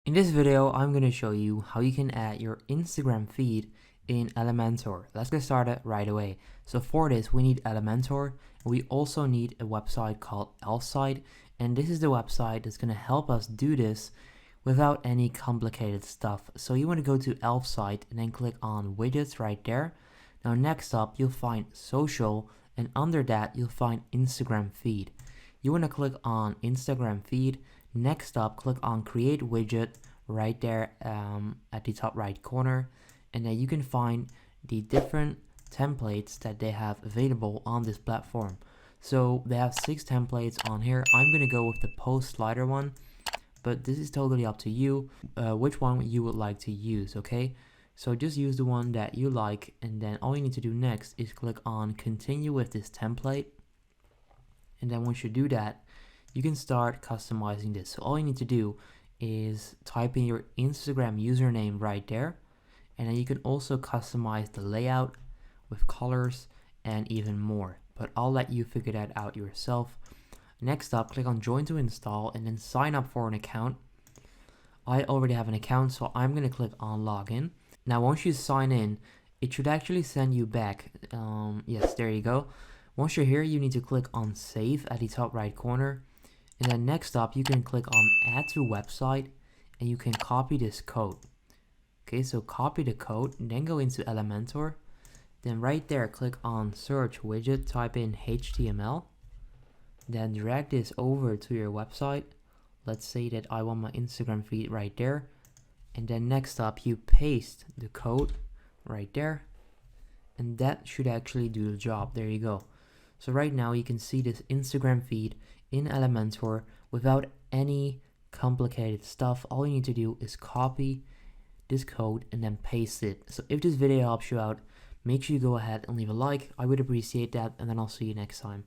In this video, I'm going to show you how you can add your Instagram feed in Elementor. Let's get started right away. So for this, we need Elementor. We also need a website called Elfsite, and this is the website that's going to help us do this without any complicated stuff. So you want to go to Elfsite and then click on widgets right there. Now next up, you'll find social, and under that, you'll find Instagram feed. You want to click on Instagram feed. Next up, click on create widget right there at the top right corner, and then you can find the different templates that they have available on this platform. So they have 6 templates on here. I'm gonna go with the post slider one, but this is totally up to you which one you would like to use. Okay, so just use the one that you like, and then all you need to do next is click on continue with this template. And then once you do that, you can start customizing this. So all you need to do is type in your Instagram username right there, and then you can also customize the layout with colors and even more, but I'll let you figure that out yourself. Next up, click on join to install and then sign up for an account. I already have an account, so I'm going to click on login. Now once you sign in, it should actually send you back. Yes, there you go. Once you're here, you need to click on save at the top right corner. And then next up, you can click on add to website and you can copy this code. Okay, so copy the code, then go into Elementor. Then right there, click on search widget, type in HTML. Then drag this over to your website. Let's say that I want my Instagram feed right there. And then next up, you paste the code right there. And that should actually do the job. There you go. So right now you can see this Instagram feed in Elementor without any complicated stuff. All you need to do is copy this code and then paste it. So if this video helps you out, make sure you go ahead and leave a like. I would appreciate that, and then I'll see you next time.